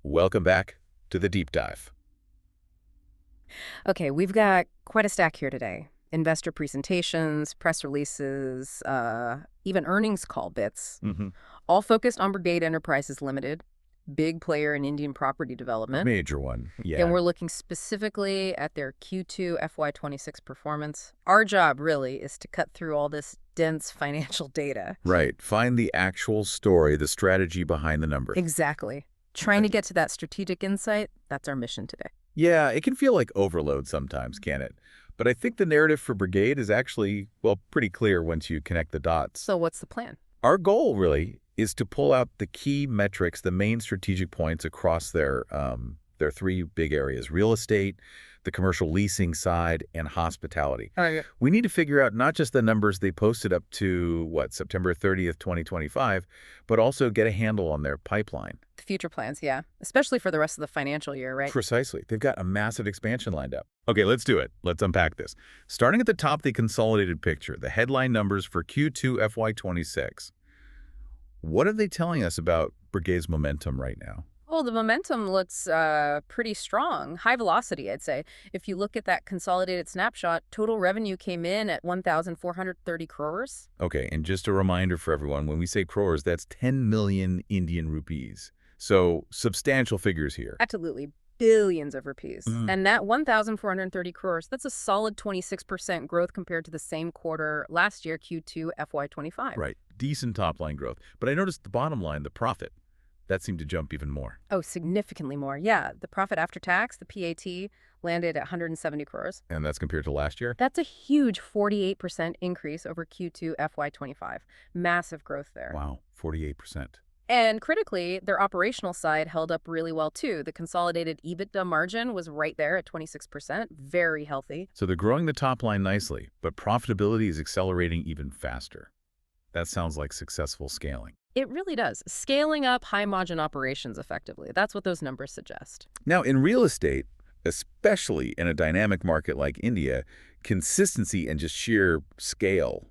Welcome back to the deep dive. Okay, we've got quite a stack here today. Investor presentations, press releases, even earnings call bits, Mm-hmm. all focused on Brigade Enterprises Ltd, big player in Indian property A development. major one, And yeah. we're looking specifically at their Q2 FY26 performance. Our job, really, is to cut through all this dense financial data. Right. Find the actual story, the strategy behind the numbers. Exactly. Trying to get to that strategic insight, that's our mission today. Yeah, it can feel like overload sometimes, can it? But I think the narrative for Brigade is actually, well, pretty clear once you connect the dots. So what's the plan? Our goal, really, is to pull out the key metrics, the main strategic points across their three big areas: real estate, the commercial leasing side, and hospitality. Okay. We need to figure out not just the numbers they posted up to, September 30th, 2025, but also get a handle on their pipeline. The future plans, yeah. Especially for the rest of the financial year, right? Precisely. They've got a massive expansion lined up. Okay, let's do it. Let's unpack this. Starting at the top, the consolidated picture, the headline numbers for Q2 FY26. What are they telling us about Brigade's momentum right now? Well, the momentum looks pretty strong. High velocity, I'd say. If you look at that consolidated snapshot, total revenue came in at 1,430 crores. Okay, and just a reminder for everyone, when we say crores, that's 10 million Indian rupees. So substantial figures here. Absolutely. Billions of rupees. Mm. And that 1,430 crores, that's a solid 26% growth compared to the same quarter last year, Q2 FY25. Right, decent top-line growth. But I noticed the bottom line, the profit, that seemed to jump even more. Oh, significantly more. Yeah, the profit after tax, the PAT, landed at 170 crores. And that's compared to last year? That's a huge 48% increase over Q2 FY25. Massive growth there. Wow, 48%. And critically, their operational side held up really well, too. The consolidated EBITDA margin was right there at 26%, very healthy. So they're growing the top line nicely, but profitability is accelerating even faster. That sounds like successful scaling. It really does. Scaling up high-margin operations effectively. That's what those numbers suggest. Now, in real estate, especially in a dynamic market like India, consistency and just sheer scale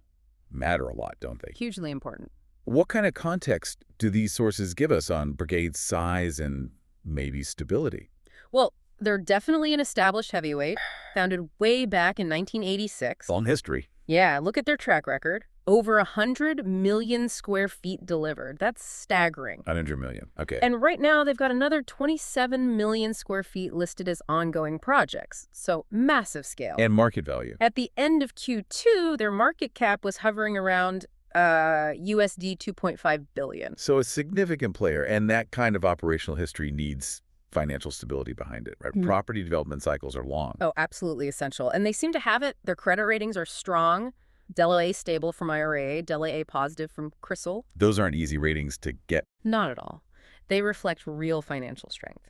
matter a lot, don't they? Hugely important. What kind of context do these sources give us on Brigade's size and maybe stability? Well, they're definitely an established heavyweight, founded way back in 1986. Long history. Yeah, look at their track record. Over 100 million square feet delivered. That's staggering. 100 million. Okay. And right now, they've got another 27 million square feet listed as ongoing projects. So massive scale. And market value. At the end of Q2, their market cap was hovering around USD 2.5 billion. So a significant player, and that kind of operational history needs financial stability behind it, right? Property development cycles are long. Oh, absolutely essential. And they seem to have it. Their credit ratings are strong. AA stable from IRA, AA positive from CRISIL. Those aren't easy ratings to get. Not at all. They reflect real financial strength.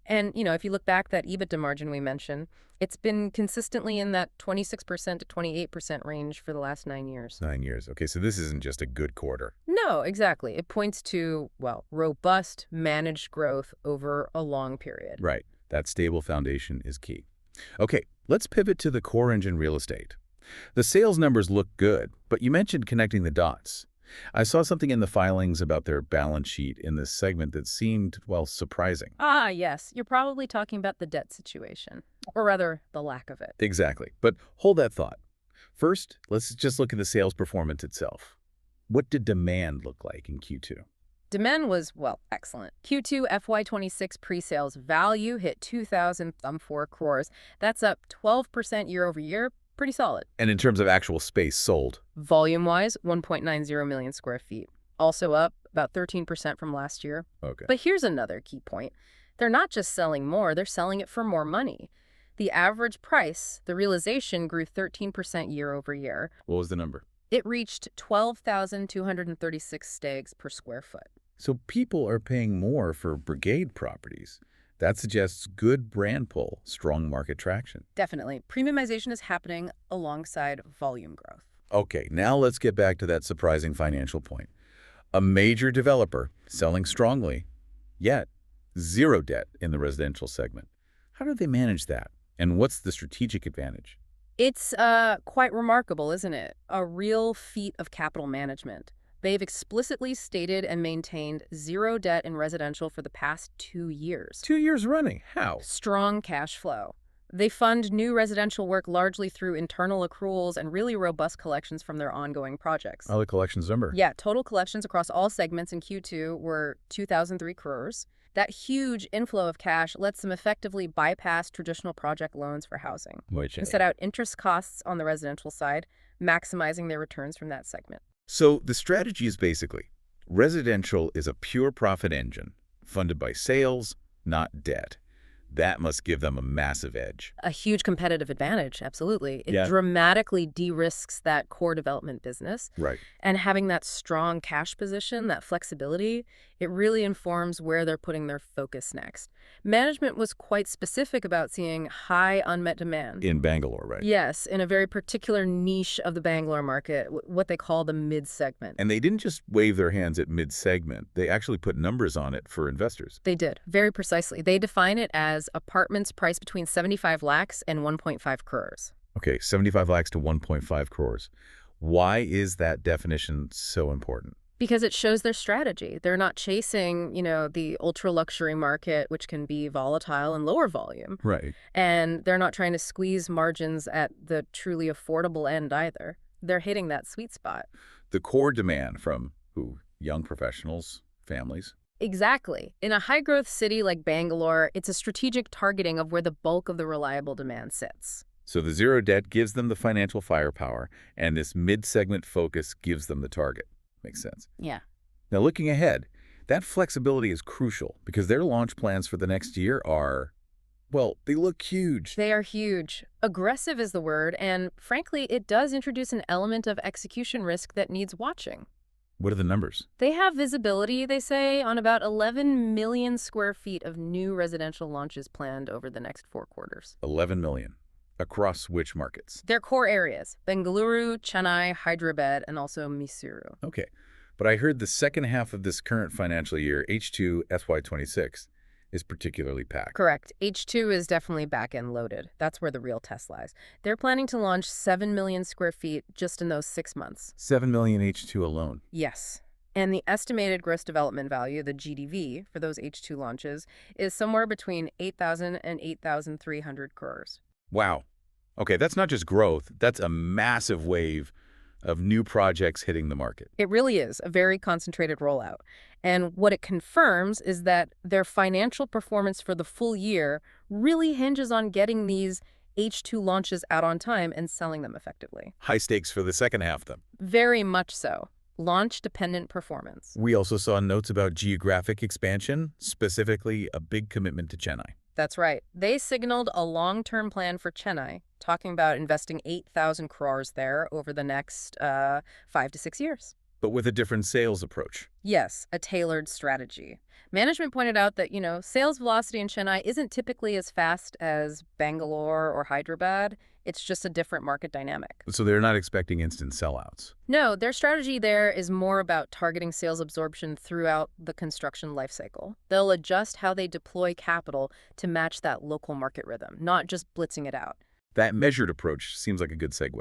And, if you look back, that EBITDA margin we mentioned, it's been consistently in that 26% to 28% range for the last 9 years. 9 years. Okay, so this isn't just a good quarter. No, exactly. It points to, robust managed growth over a long period. Right. That stable foundation is key. Okay, let's pivot to the core engine real estate. The sales numbers look good, but you mentioned connecting the dots. I saw something in the filings about their balance sheet in this segment that seemed, surprising. Ah, yes. You're probably talking about the debt situation, or rather, the lack of it. Exactly. But hold that thought. First, let's just look at the sales performance itself. What did demand look like in Q2? Demand was, excellent. Q2 FY26 pre-sales value hit 2,004 crores. That's up 12% year over year. Pretty solid. And in terms of actual space sold? Volume-wise, 1.90 million square feet. Also up about 13% from last year. Okay. But here's another key point. They're not just selling more, they're selling it for more money. The average price, the realization, grew 13% year over year. What was the number? It reached 12,236 stegs per square foot. So people are paying more for Brigade properties. That suggests good brand pull, strong market traction. Definitely. Premiumization is happening alongside volume growth. Okay, now let's get back to that surprising financial point. A major developer selling strongly, yet zero debt in the residential segment. How do they manage that? And what's the strategic advantage? It's quite remarkable, isn't it? A real feat of capital management. They've explicitly stated and maintained zero debt in residential for the past 2 years. 2 years running. How? Strong cash flow. They fund new residential work largely through internal accruals and really robust collections from their ongoing projects. Oh, the collections number. Yeah, total collections across all segments in Q2 were 2,003 crores. That huge inflow of cash lets them effectively bypass traditional project loans for housing and set out interest costs on the residential side, maximizing their returns from that segment. So the strategy is basically, residential is a pure profit engine, funded by sales, not debt. That must give them a massive edge. A huge competitive advantage, absolutely. It Yeah. dramatically de-risks that core development business. Right. And having that strong cash position, that flexibility, it really informs where they're putting their focus next. Management was quite specific about seeing high unmet demand. In Bangalore, right? Yes, in a very particular niche of the Bangalore market, what they call the mid-segment. And they didn't just wave their hands at mid-segment. They actually put numbers on it for investors. They did, very precisely. They define it as apartments priced between 75 lakhs and 1.5 crores. Okay, 75 lakhs to 1.5 crores. Why is that definition so important? Because it shows their strategy. They're not chasing, the ultra-luxury market, which can be volatile and lower volume. Right. And they're not trying to squeeze margins at the truly affordable end either. They're hitting that sweet spot. The core demand from who? Young professionals, families? Exactly. In a high-growth city like Bangalore, it's a strategic targeting of where the bulk of the reliable demand sits. So the zero debt gives them the financial firepower, and this mid-segment focus gives them the target. Makes sense. Yeah. Now, looking ahead, that flexibility is crucial because their launch plans for the next year are, well, they look huge. They are huge. Aggressive is the word, and frankly, it does introduce an element of execution risk that needs watching. What are the numbers? They have visibility, they say, on about 11 million square feet of new residential launches planned over the next 4 quarters. 11 million. Across which markets? Their core areas: Bengaluru, Chennai, Hyderabad, and also Mysuru. Okay. But I heard the second half of this current financial year, H2 FY26, is particularly packed. Correct. H2 is definitely back-end loaded. That's where the real test lies. They're planning to launch 7 million square feet just in those 6 months. 7 million H2 alone. Yes. And the estimated gross development value, the GDV, for those H2 launches is somewhere between 8,000 and 8,300 crores. Wow. Okay, that's not just growth. That's a massive wave of new projects hitting the market. It really is a very concentrated rollout. And what it confirms is that their financial performance for the full year really hinges on getting these H2 launches out on time and selling them effectively. High stakes for the second half, then. Very much so. Launch-dependent performance. We also saw notes about geographic expansion, specifically a big commitment to Chennai. That's right. They signaled a long-term plan for Chennai, talking about investing 8,000 crores there over the next 5 to 6 years. But with a different sales approach. Yes, a tailored strategy. Management pointed out that, sales velocity in Chennai isn't typically as fast as Bangalore or Hyderabad. It's just a different market dynamic. So they're not expecting instant sellouts. No, their strategy there is more about targeting sales absorption throughout the construction lifecycle. They'll adjust how they deploy capital to match that local market rhythm, not just blitzing it out. That measured approach seems like a good segue.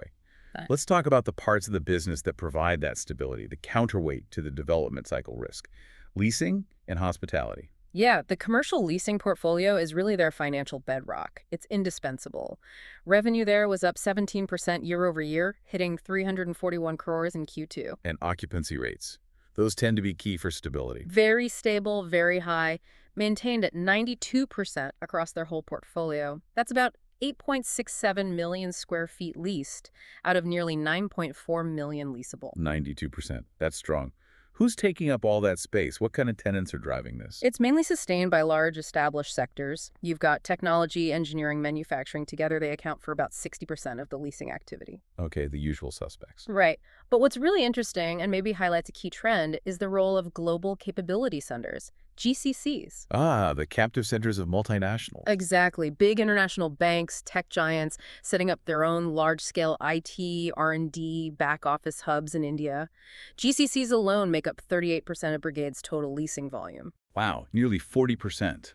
Let's talk about the parts of the business that provide that stability, the counterweight to the development cycle risk: leasing and hospitality. Yeah, the commercial leasing portfolio is really their financial bedrock. It's indispensable. Revenue there was up 17% year over year, hitting 341 crores in Q2. And occupancy rates. Those tend to be key for stability. Very stable, very high, maintained at 92% across their whole portfolio. That's about 8.67 million square feet leased out of nearly 9.4 million leasable. 92%. That's strong. Who's taking up all that space? What kind of tenants are driving this? It's mainly sustained by large established sectors. You've got technology, engineering, manufacturing. Together, they account for about 60% of the leasing activity. Okay, the usual suspects. Right. But what's really interesting, and maybe highlights a key trend, is the role of global capability centers, GCCs. Ah, the captive centers of multinationals. Exactly. Big international banks, tech giants, setting up their own large-scale IT, R&D, back-office hubs in India. GCCs alone make up 38% of Brigade's total leasing volume. Wow, nearly 40%.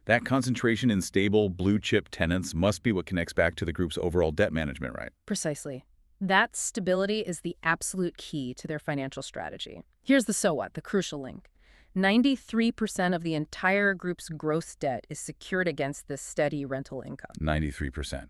That concentration in stable, blue-chip tenants must be what connects back to the group's overall debt management, right? Precisely. That stability is the absolute key to their financial strategy. Here's the so what, the crucial link. 93% of the entire group's gross debt is secured against this steady rental income. 93%.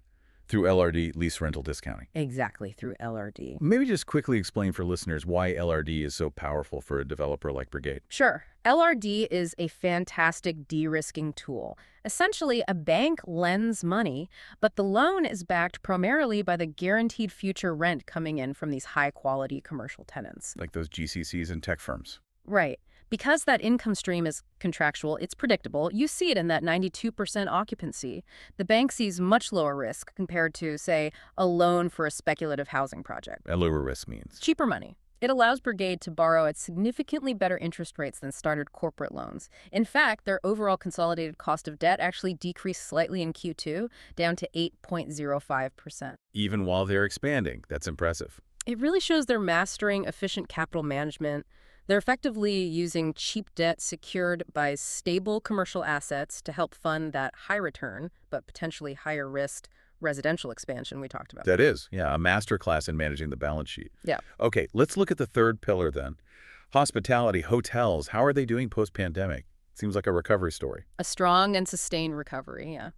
Through LRD, lease rental discounting. Exactly, through LRD. Maybe just quickly explain for listeners why LRD is so powerful for a developer like Brigade. Sure. LRD is a fantastic de-risking tool. Essentially, a bank lends money, but the loan is backed primarily by the guaranteed future rent coming in from these high-quality commercial tenants. Like those GCCs and tech firms. Right. Because that income stream is contractual, it's predictable. You see it in that 92% occupancy. The bank sees much lower risk compared to, say, a loan for a speculative housing project. And lower risk means? Cheaper money. It allows Brigade to borrow at significantly better interest rates than standard corporate loans. In fact, their overall consolidated cost of debt actually decreased slightly in Q2, down to 8.05%. Even while they're expanding. That's impressive. It really shows they're mastering efficient capital management. They're effectively using cheap debt secured by stable commercial assets to help fund that high return, but potentially higher risk residential expansion we talked about. That is, yeah, a masterclass in managing the balance sheet. Yeah. Okay, let's look at the third pillar then. Hospitality, hotels, how are they doing post-pandemic? Seems like a recovery story. A strong and sustained recovery, yeah.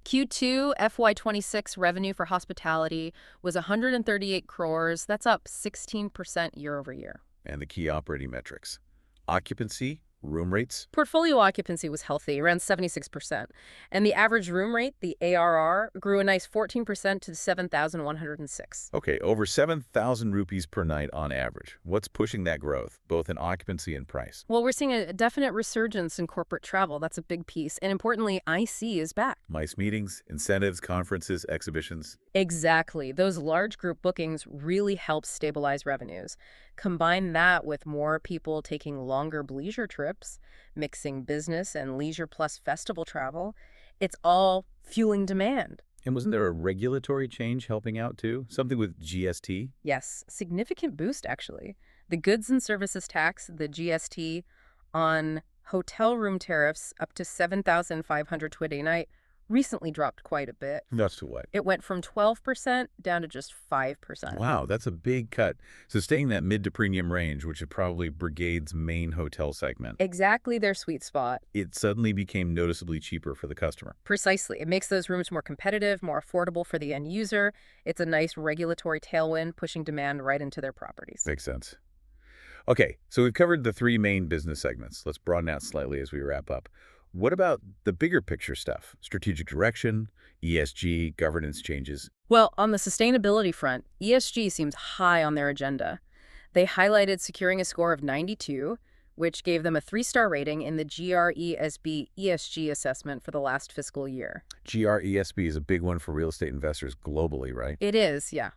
Q2 FY26 revenue for hospitality was 138 crores. That's up 16% year over year. And the key operating metrics. Occupancy, room rates. Portfolio occupancy was healthy, around 76%. And the average room rate, the ARR, grew a nice 14% to 7,106. Okay, over 7,000 rupees per night on average. What's pushing that growth, both in occupancy and price? Well, we're seeing a definite resurgence in corporate travel. That's a big piece. And importantly, IC is back. MICE meetings, incentives, conferences, exhibitions. Exactly. Those large group bookings really help stabilize revenues. Combine that with more people taking longer leisure trips, mixing business and leisure plus festival travel. It's all fueling demand. And wasn't there a regulatory change helping out too? Something with GST? Yes, significant boost actually. The goods and services tax, the GST, on hotel room tariffs up to 7,500 a night recently dropped quite a bit. That's to what? It went from 12% down to just 5%. Wow, that's a big cut. So staying in that mid to premium range, which is probably Brigade's main hotel segment. Exactly their sweet spot. It suddenly became noticeably cheaper for the customer. Precisely. It makes those rooms more competitive, more affordable for the end user. It's a nice regulatory tailwind pushing demand right into their properties. Makes sense. Okay, so we've covered the three main business segments. Let's broaden out slightly as we wrap up. What about the bigger picture stuff? Strategic direction, ESG, governance changes? Well, on the sustainability front, ESG seems high on their agenda. They highlighted securing a score of 92, which gave them a 3-star rating in the GRESB ESG assessment for the last fiscal year. GRESB is a big one for real estate investors globally, right? It is, yeah.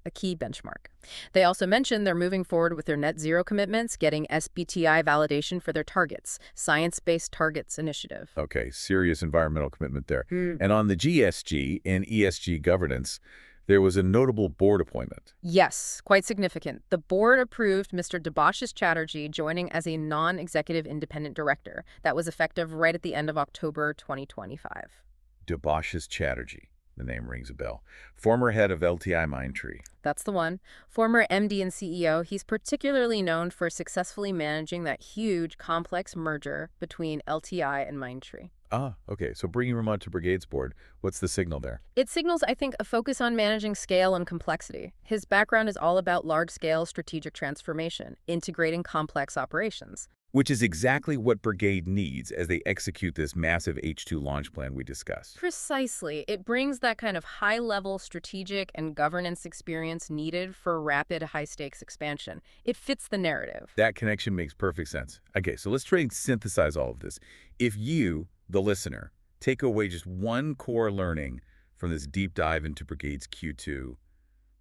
A key benchmark. They also mentioned they're moving forward with their net zero commitments, getting SBTI validation for their targets, Science-Based Targets Initiative. Okay, serious environmental commitment there. And on the GSG and ESG governance, there was a notable board appointment. Yes, quite significant. The board approved Mr. Debashis Chatterjee joining as a non-executive independent director. That was effective right at the end of October 2025. Debashis Chatterjee. The name rings a bell. Former head of LTI Mindtree. That's the one. Former MD and CEO, he's particularly known for successfully managing that huge, complex merger between LTI and Mindtree. Ah, okay. So bringing him onto Brigade's board, what's the signal there? It signals, I think, a focus on managing scale and complexity. His background is all about large-scale strategic transformation, integrating complex operations. Which is exactly what Brigade needs as they execute this massive H2 launch plan we discussed. Precisely. It brings that kind of high-level strategic and governance experience needed for rapid, high-stakes expansion. It fits the narrative. That connection makes perfect sense. Okay, so let's try and synthesize all of this. If you, the listener, take away just one core learning from this deep dive into Brigade's Q2,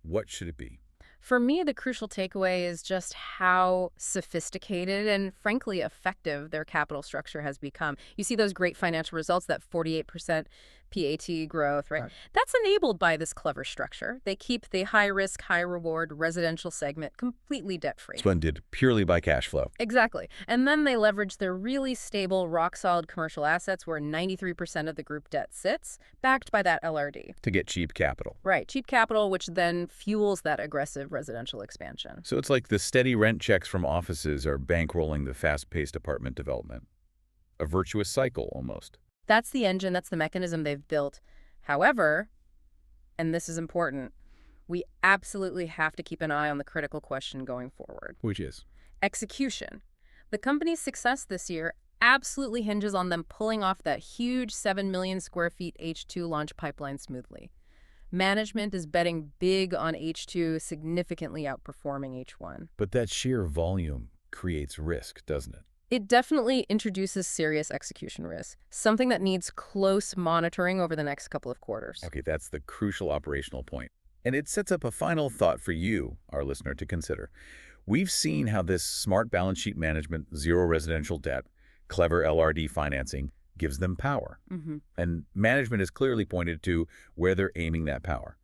what should it be? For me, the crucial takeaway is just how sophisticated and, frankly, effective their capital structure has become. You see those great financial results, that 48% PAT growth, right? Right. That's enabled by this clever structure. They keep the high-risk, high-reward residential segment completely debt-free. It's funded purely by cash flow. Exactly. And then they leverage their really stable, rock-solid commercial assets where 93% of the group debt sits, backed by that LRD. To get cheap capital. Right, cheap capital, which then fuels that aggressive residential expansion. So it's like the steady rent checks from offices are bankrolling the fast-paced apartment development. A virtuous cycle, almost. That's the engine, that's the mechanism they've built. However, and this is important, we absolutely have to keep an eye on the critical question going forward. Which is? Execution. The company's success this year absolutely hinges on them pulling off that huge 7 million square feet H2 launch pipeline smoothly. Management is betting big on H2 significantly outperforming H1. But that sheer volume creates risk, doesn't it? It definitely introduces serious execution risk, something that needs close monitoring over the next couple of quarters. Okay, that's the crucial operational point. And it sets up a final thought for you, our listener, to consider. We've seen how this smart balance sheet management, zero residential debt, clever LRD financing gives them power. And management has clearly pointed to where they're aiming that power.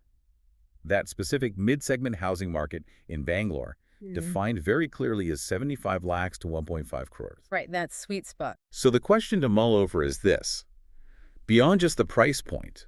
That specific mid-segment housing market in Bangalore, defined very clearly as 75 lakhs to 1.5 crores. Right, that sweet spot. So the question to mull over is this. Beyond just the price point,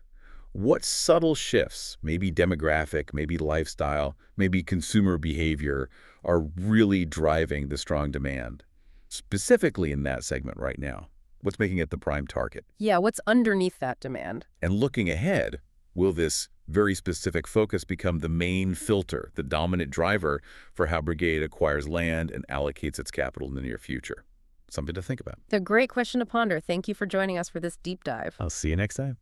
what subtle shifts, maybe demographic, maybe lifestyle, maybe consumer behavior, are really driving the strong demand, specifically in that segment right now? What's making it the prime target? Yeah, what's underneath that demand? And looking ahead, will this very specific focus become the main filter, the dominant driver for how Brigade acquires land and allocates its capital in the near future? Something to think about. It's a great question to ponder. Thank you for joining us for this deep dive. I'll see you next time.